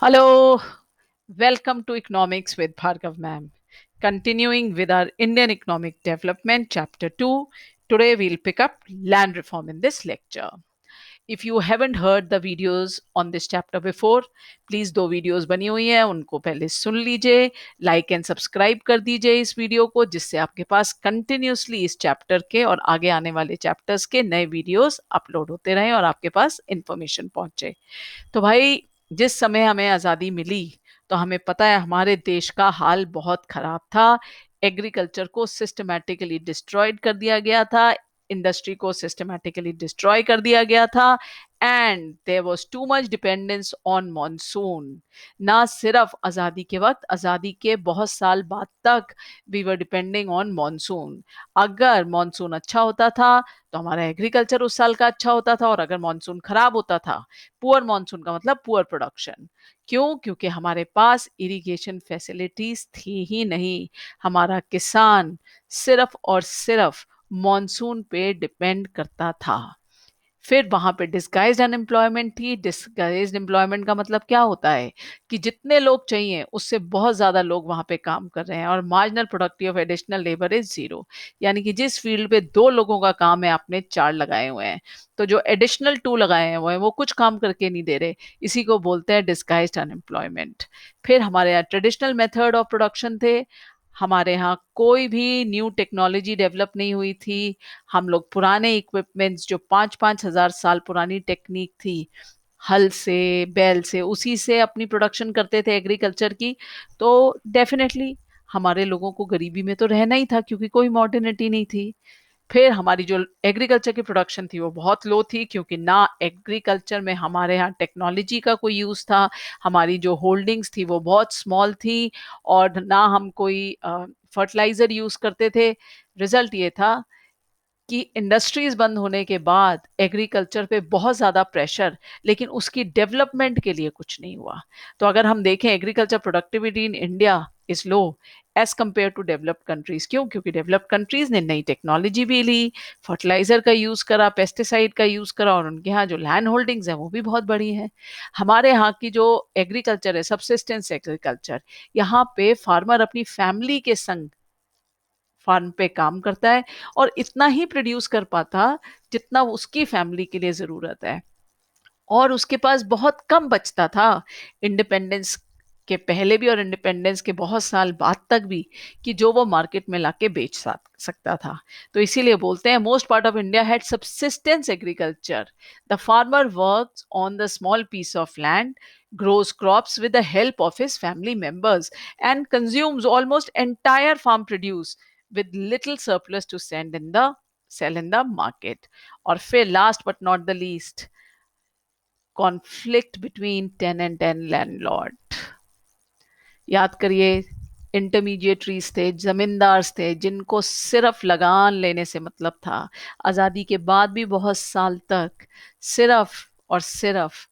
Hello, welcome to Economics with Bhargav ma'am. Continuing with our Indian Economic Development Chapter 2, today we'll pick up land reform in this lecture. If you haven't heard the videos on this chapter before, please दो videos बनी हुई हैं उनको पहले सुन लीजिए, like and subscribe कर दीजिए इस वीडियो को जिससे आपके पास कंटिन्यूसली इस चैप्टर के और आगे आने वाले चैप्टर्स के नए वीडियोस अपलोड होते रहें और आपके पास इंफॉर्मेशन पहुंचे। तो भाई जिस समय हमें आज़ादी मिली तो हमें पता है हमारे देश का हाल बहुत खराब था। एग्रीकल्चर को सिस्टमैटिकली डिस्ट्रॉयड कर दिया गया था, इंडस्ट्री को सिस्टमैटिकली डिस्ट्रॉय कर दिया गया था and there was too much dependence on monsoon. ना सिर्फ आज़ादी के वक्त, आज़ादी के बहुत साल बाद तक we were depending on monsoon. अगर मॉनसून अच्छा होता था तो हमारा एग्रीकल्चर उस साल का अच्छा होता था और अगर मॉनसून खराब होता था, पुअर मॉनसून का मतलब पुअर प्रोडक्शन। क्यों? क्योंकि हमारे पास इरिगेशन फैसिलिटीज थी ही नहीं। हमारा किसान सिर्फ और सिर्फ मॉनसून पे डिपेंड करता था। फिर वहां पे डिस्गाइज्ड अनएम्प्लॉयमेंट थी। डिस्गाइज्ड एम्प्लॉयमेंट का मतलब क्या होता है कि जितने लोग चाहिए उससे बहुत ज्यादा लोग वहां पे काम कर रहे हैं और marginal productive of additional labour is zero. यानी कि जिस फील्ड पे दो लोगों का काम है आपने चार लगाए हुए हैं, तो जो एडिशनल टू लगाए हैं वो कुछ काम करके नहीं दे रहे। इसी को बोलते हैं डिस्गाइज्ड अनएम्प्लॉयमेंट। फिर हमारे यहाँ ट्रेडिशनल मेथड ऑफ प्रोडक्शन थे। हमारे यहाँ कोई भी न्यू टेक्नोलॉजी डेवलप नहीं हुई थी। हम लोग पुराने इक्विपमेंट्स जो 5-5 हजार साल पुरानी टेक्निक थी, हल से, बैल से, उसी से अपनी प्रोडक्शन करते थे एग्रीकल्चर की। तो डेफिनेटली हमारे लोगों को गरीबी में तो रहना ही था क्योंकि कोई मॉडर्निटी नहीं थी। फिर हमारी जो एग्रीकल्चर की प्रोडक्शन थी वो बहुत लो थी क्योंकि ना एग्रीकल्चर में हमारे यहाँ टेक्नोलॉजी का कोई यूज़ था। हमारी जो होल्डिंग्स थी वो बहुत स्मॉल थी और ना हम कोई फर्टिलाइज़र यूज़ करते थे। रिजल्ट ये था कि इंडस्ट्रीज बंद होने के बाद एग्रीकल्चर पे बहुत ज़्यादा प्रेशर, लेकिन उसकी डेवलपमेंट के लिए कुछ नहीं हुआ। तो अगर हम देखें agriculture productivity in India is low as compare to developed countries. क्यों? क्योंकि डेवलप्ड कंट्रीज ने नई टेक्नोलॉजी भी ली, फर्टिलाइजर का यूज़ करा, पेस्टिसाइड का यूज़ करा और उनके यहाँ जो लैंड होल्डिंग्स हैं वो भी बहुत बड़ी हैं। हमारे यहाँ की जो एग्रीकल्चर है, सबसिस्टेंस एग्रीकल्चर, यहाँ पे फार्मर अपनी फैमिली के संग फार्म पे काम करता है और इतना ही प्रोड्यूस कर पाता जितना उसकी फैमिली के लिए ज़रूरत है, और उसके पास बहुत कम बचता था इंडिपेंडेंस के पहले भी और इंडिपेंडेंस के बहुत साल बाद तक भी, कि जो वो मार्केट में लाके बेच सकता था। तो इसीलिए बोलते हैं most part of India had subsistence agriculture. The farmer works on the small piece of land, grows crops with the help of his family members, and consumes almost entire farm produce with little surplus to sell in the market. और फिर last but not the least, conflict between tenant and landlord. याद करिए, intermediaries थे, जमींदार थे जिनको सिर्फ लगान लेने से मतलब था। आज़ादी के बाद भी बहुत साल तक सिर्फ और सिर्फ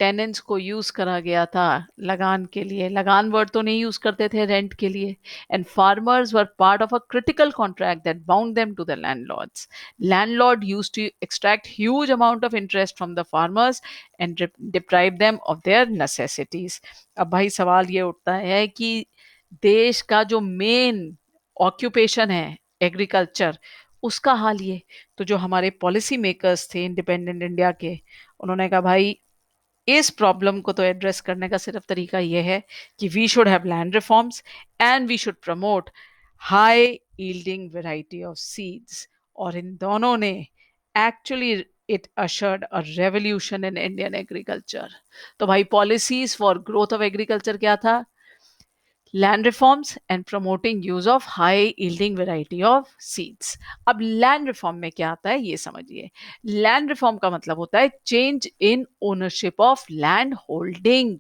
टेनेंट्स को यूज करा गया था लगान के लिए। लगान वर्ड तो नहीं यूज करते थे रेंट के लिए। And farmers were part of a critical contract that bound them to the landlords. Landlord used to extract huge amount of interest from the farmers and deprive them of their necessities. अब भाई सवाल ये उठता है कि देश का जो मेन ऑक्यूपेशन है एग्रीकल्चर, उसका हाल ये। तो जो हमारे पॉलिसी मेकर्स थे इंडिपेंडेंट इंडिया के, उन्होंने कहा भाई इस प्रॉब्लम को तो एड्रेस करने का सिर्फ तरीका यह है कि we should have land reforms and we should promote high yielding variety of seeds. और इन दोनों ने actually it ushered a revolution in Indian agriculture. तो भाई policies for growth of agriculture क्या था? Land reforms and promoting use of high yielding variety of seeds. अब land reform में क्या आता है ये समझिए। लैंड रिफॉर्म का मतलब होता है change in ownership of land holding.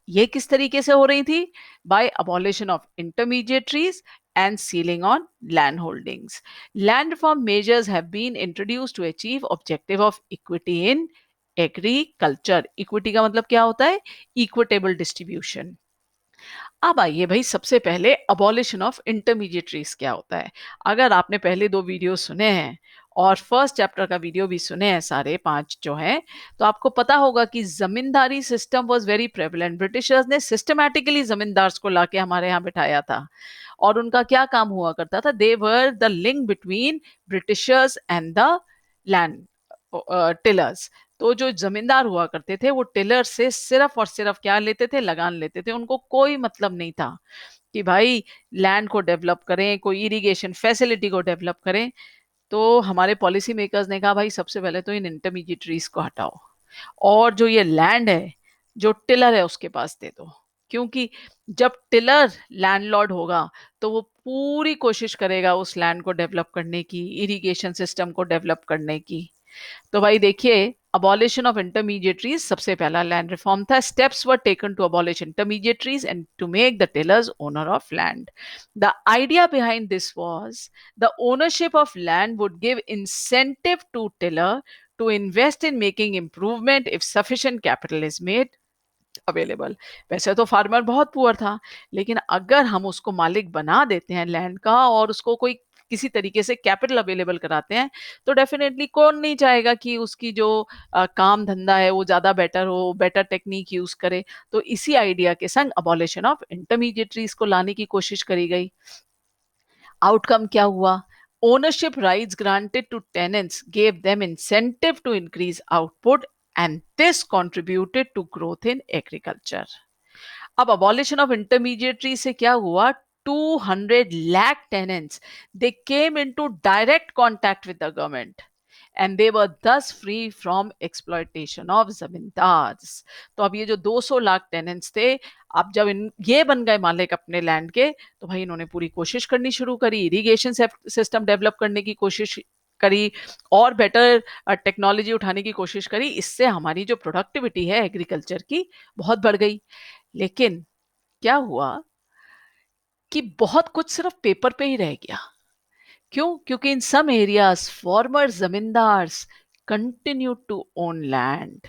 ये किस तरीके से हो रही थी? By abolition of intermediaries and sealing on land holdings. Land reform measures have been introduced to achieve objective of equity in agriculture. Equity का मतलब क्या होता है? Equitable distribution. अब आइए भाई, सबसे पहले अबॉलिशन ऑफ इंटरमीडिएटरीज क्या होता है। अगर आपने पहले दो वीडियो सुने हैं और फर्स्ट चैप्टर का वीडियो भी सुने हैं सारे 5 जो हैं, तो आपको पता होगा कि zamindari system was very prevalent. Britishers ने सिस्टमैटिकली जमींदार्स को लाके हमारे यहाँ बिठाया था, और उनका क्या काम हुआ करता था, they were the link between Britishers and the land tillers. तो जो जमींदार हुआ करते थे वो टिलर से सिर्फ और सिर्फ क्या लेते थे, लगान लेते थे। उनको कोई मतलब नहीं था कि भाई लैंड को डेवलप करें, कोई इरिगेशन फैसिलिटी को डेवलप करें। तो हमारे पॉलिसी मेकर्स ने कहा भाई सबसे पहले तो इन इंटरमीडिएटरीज को हटाओ, और जो ये लैंड है, जो टिलर है उसके पास दे दो। क्योंकि जब टिलर लैंडलॉर्ड होगा तो वो पूरी कोशिश करेगा उस लैंड को डेवलप करने की, इरिगेशन सिस्टम को डेवलप करने की। तो भाई देखिए, abolition of intermediaries सबसे पहला लैंड रिफॉर्म था। Steps were taken to abolish intermediaries and to make the tillers owner of land. The idea behind this was the ownership of land would give incentive to tiller to invest in making improvement if sufficient capital is made available. वैसे तो farmer बहुत poor था, लेकिन अगर हम उसको मालिक बना देते हैं लैंड का और उसको कोई किसी तरीके से कैपिटल अवेलेबल कराते हैं, तो डेफिनेटली कौन नहीं चाहेगा कि उसकी जो काम धंधा है वो ज़्यादा बेटर हो, बेटर टेक्निक यूज़ करे। तो इसी आइडिया के संग अबॉलिशन ऑफ इंटरमीडिएटरीज को लाने की कोशिश करी गई। आउटकम क्या हुआ? Ownership rights granted to tenants gave them incentive to increase output, and this contributed to growth in agriculture. अब abolition of intermediary से क्या हुआ? 200 lakh tenants, they came into direct contact with the government, and they were thus free from exploitation of zamindars. तो अब ये जो 200 lakh tenants थे, अब जब ये बन गए मालिक अपने लैंड के, तो भाई इन्होंने पूरी कोशिश करनी शुरू करी, इरिगेशन सिस्टम डेवलप करने की कोशिश करी, और बेटर टेक्नोलॉजी उठाने की कोशिश करी। इससे हमारी जो प्रोडक्टिविटी है एग्रीकल्चर की बहुत बढ़ गई। लेकिन क्या हुआ कि बहुत कुछ सिर्फ पेपर पे ही रह गया। क्यों? क्योंकि in some areas former zamindars continue to own land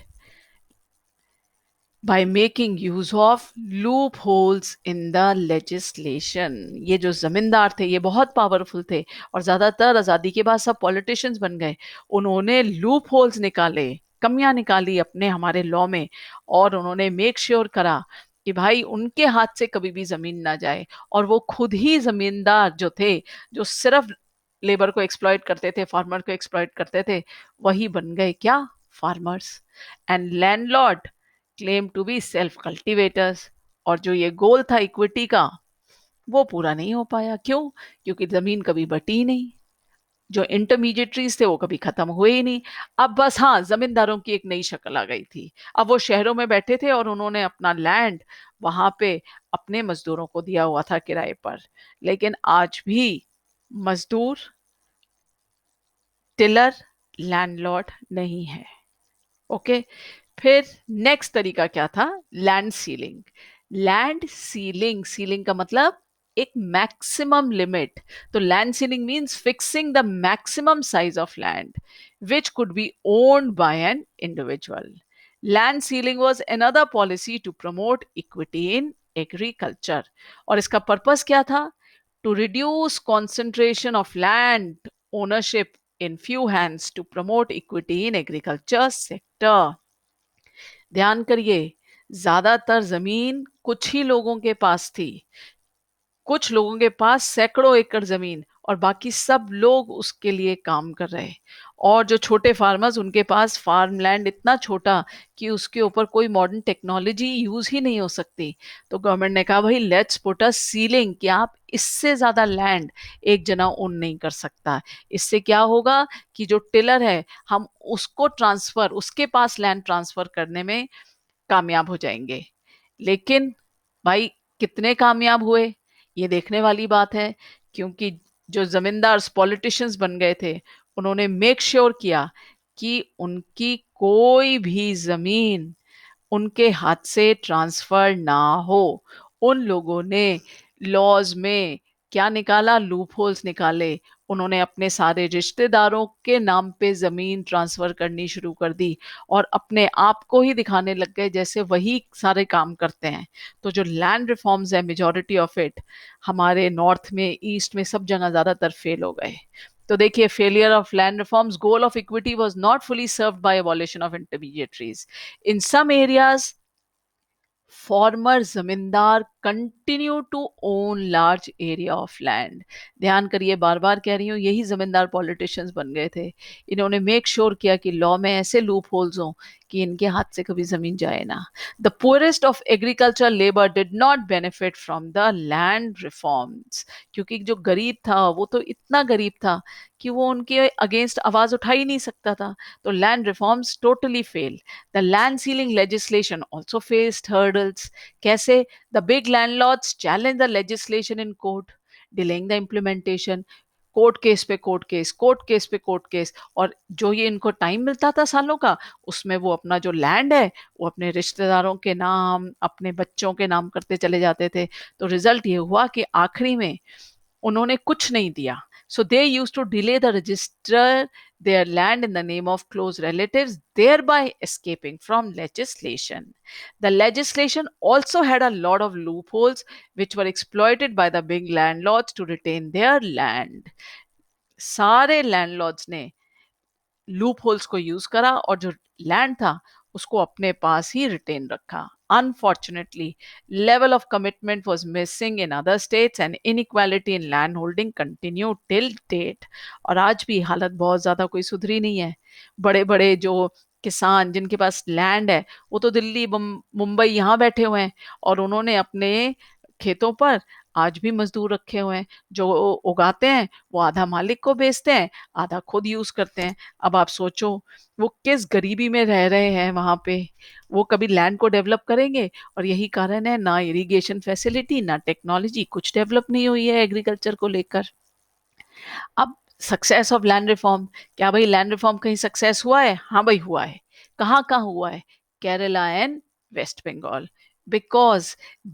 by making use of loopholes in the legislation। ये जो जमींदार थे ये बहुत पावरफुल थे, और ज्यादातर आजादी के बाद सब पॉलिटिशियंस बन गए। उन्होंने लूप होल्स निकाले, कमियां निकाली अपने हमारे लॉ में, और उन्होंने मेक श्योर करा कि भाई उनके हाथ से कभी भी जमीन ना जाए। और वो खुद ही जमींदार जो थे, जो सिर्फ लेबर को एक्सप्लॉइट करते थे, फार्मर को एक्सप्लॉइट करते थे, वही बन गए क्या? Farmers. And landlord claim to be self cultivators. और जो ये गोल था इक्विटी का, वो पूरा नहीं हो पाया। क्यों? क्योंकि जमीन कभी बटी ही नहीं, जो इंटरमीडिएटरीज थे वो कभी खत्म हुए ही नहीं। अब बस हाँ, जमींदारों की एक नई शक्ल आ गई थी। अब वो शहरों में बैठे थे और उन्होंने अपना लैंड वहां पे अपने मजदूरों को दिया हुआ था किराए पर। लेकिन आज भी मजदूर, टिलर, लैंडलॉर्ड नहीं है। ओके। फिर नेक्स्ट तरीका क्या था? Land ceiling. Land ceiling, ceiling का मतलब एक मैक्सिमम लिमिट। तो land ceiling means fixing the maximum size of land which could be owned by an individual. Land ceiling was another policy to promote equity in agriculture। और इसका purpose क्या था? To reduce concentration of land ownership in few hands to promote equity in agriculture sector। ध्यान करिए, ज्यादातर जमीन कुछ ही लोगों के पास थी। कुछ लोगों के पास सैकड़ों एकड़ जमीन, और बाकी सब लोग उसके लिए काम कर रहे। और जो छोटे फार्मर्स, उनके पास फार्म लैंड इतना छोटा कि उसके ऊपर कोई मॉडर्न टेक्नोलॉजी यूज ही नहीं हो सकती। तो गवर्नमेंट ने कहा भाई लेट्स पुट अ सीलिंग, कि आप इससे ज्यादा लैंड एक जना ओन नहीं कर सकता। इससे क्या होगा कि जो टिलर है, हम उसको ट्रांसफर, उसके पास लैंड ट्रांसफर करने में कामयाब हो जाएंगे। लेकिन भाई कितने कामयाब हुए, ये देखने वाली बात है। क्योंकि जो जमींदार पॉलिटिशियंस बन गए थे, उन्होंने मेक श्योर किया कि उनकी कोई भी जमीन उनके हाथ से ट्रांसफर ना हो। उन लोगों ने लॉज में क्या निकाला? लूप होल्स निकाले। उन्होंने अपने सारे रिश्तेदारों के नाम पे जमीन ट्रांसफर करनी शुरू कर दी, और अपने आप को ही दिखाने लग गए जैसे वही सारे काम करते हैं। तो जो लैंड रिफॉर्म्स है, मेजॉरिटी ऑफ इट हमारे नॉर्थ में, ईस्ट में, सब जगह ज्यादातर फेल हो गए। तो देखिए, failure of land reforms, goal of equity was not fully served by abolition of intermediaries. In some areas former zamindar continue to own large area of land. ध्यान करिए, बार बार कह रही हूँ, यही जमींदार पॉलिटिशियंस बन गए थे. इन्होंने मेक श्योर किया कि लॉ में ऐसे लूप होल्स हों कि इनके हाथ से कभी जमीन जाए ना. The poorest of agricultural labour did not benefit from the land reforms. क्योंकि जो गरीब था वो तो इतना गरीब था कि वो उनके अगेंस्ट आवाज उठा ही नहीं सकता था. तो land reforms totally fail. The land sealing legislation also faced hurdles. कैसे? The big landlords challenged the legislation in court, delaying the implementation. Court case पे कोर्ट केस, कोर्ट केस पे कोर्ट केस, और जो ये इनको टाइम मिलता था सालों का, उसमें वो अपना जो लैंड है वो अपने रिश्तेदारों के नाम, अपने बच्चों के नाम करते चले जाते थे. तो रिजल्ट ये हुआ कि आखिरी में उन्होंने कुछ नहीं दिया. So they used to delay the register their land in the name of close relatives, thereby escaping from legislation. The legislation also had a lot of loopholes which were exploited by the big landlords to retain their land. सारे landlords ने loop holes को use करा और जो land था उसको अपने पास ही retain रखा. Unfortunately, level of commitment was missing in other states and inequality in land holding continued till date. और आज भी हालत बहुत ज्यादा कोई सुधरी नहीं है. बड़े बड़े जो किसान जिनके पास लैंड है वो तो दिल्ली मुंबई यहाँ बैठे हुए हैं, और उन्होंने अपने खेतों पर आज भी मजदूर रखे हुए हैं. जो उगाते हैं वो आधा मालिक को बेचते हैं, आधा खुद यूज करते हैं. अब आप सोचो वो किस गरीबी में रह रहे हैं वहां पे. वो कभी लैंड को डेवलप करेंगे? और यही कारण है, ना इरिगेशन फैसिलिटी ना टेक्नोलॉजी, कुछ डेवलप नहीं हुई है एग्रीकल्चर को लेकर. अब सक्सेस ऑफ लैंड रिफॉर्म, क्या भाई लैंड रिफॉर्म कहीं सक्सेस हुआ है? हाँ भाई हुआ है. कहाँ कहाँ हुआ है? Kerala and West Bengal. Because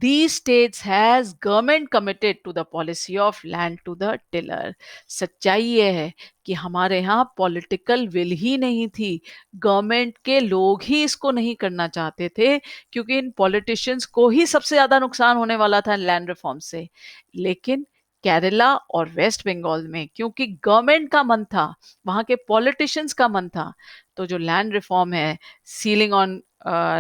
these states has government committed to the policy of land to the tiller. सच्चाई ये है कि हमारे यहाँ पॉलिटिकल विल ही नहीं थी. गवर्नमेंट के लोग ही इसको नहीं करना चाहते थे, क्योंकि इन पॉलिटिशियंस को ही सबसे ज्यादा नुकसान होने वाला था लैंड रिफॉर्म से. लेकिन केरला और वेस्ट बंगाल में क्योंकि गवर्नमेंट का मन था, वहां के पॉलिटिशियंस का मन था, तो जो लैंड रिफॉर्म है, ceiling on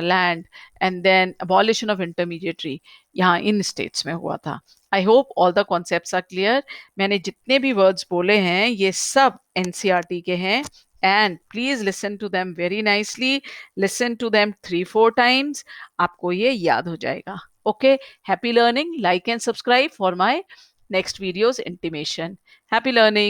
land and then abolition of intermediary, यहाँ इन स्टेट्स में हुआ था. I hope all the concepts are clear. मैंने जितने भी वर्ड्स बोले हैं ये सब एनसीईआरटी के हैं, and please listen to them very nicely. Listen to them 3-4 times, आपको ये याद हो जाएगा. Okay, happy learning. Like and subscribe for my next video's intimation. Happy learning.